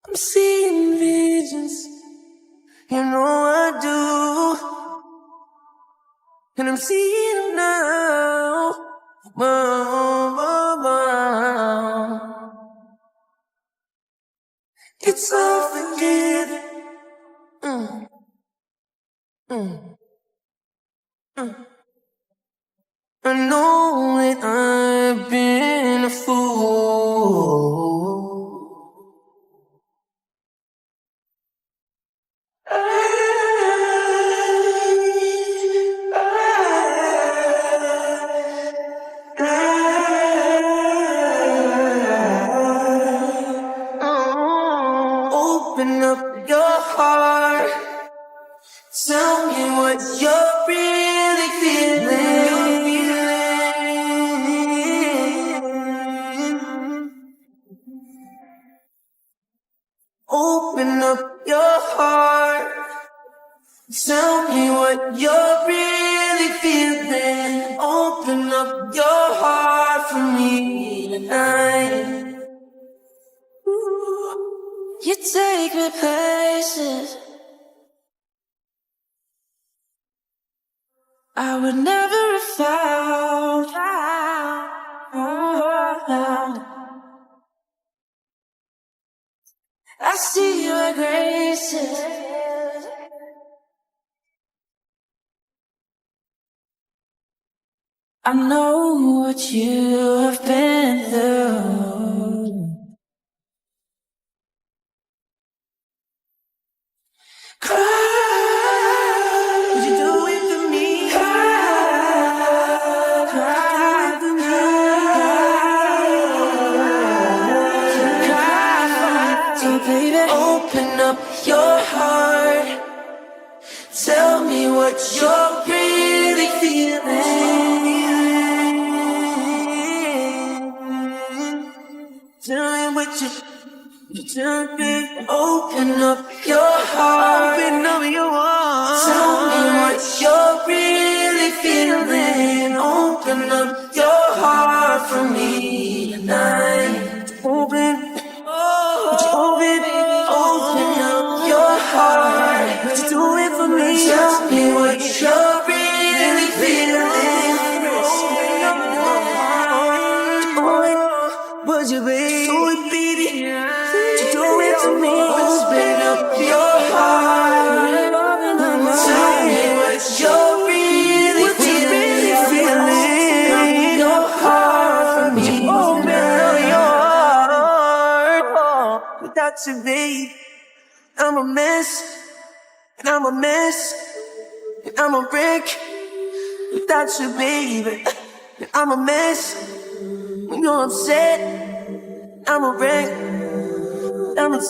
I'm seeing visions, you know I do, and I'm seeing them now. Whoa, whoa, whoa. It's all forgiven. Mm, mm, mm. I know that I've been a fool. Open up your heart. Tell me what you're really feeling. Open up your heart. Tell me what you're really feeling. Open up your heart for me tonight. You take me places I would never have found. I see your graces. I know what you have been through. Cry, would you do it for me? Cry, cry for me. Cry, so baby, open up your heart. Tell me what you're really feeling. Tell me what you open up your heart. Open up your heart. Tell me what you're really feeling. Open up your heart for me tonight. Open up your heart. Would you do it for me? Tell me what you're really feeling. Would you be? Do it, baby. Would you do it for me? Open up your heart. Tell me what you're really feeling. Your heart for me. Open up your heart. Without you, babe, I'm a mess, and I'm a mess, and I'm a wreck. Without you, baby, I'm a mess. When you're upset, I'm a wreck. I'm a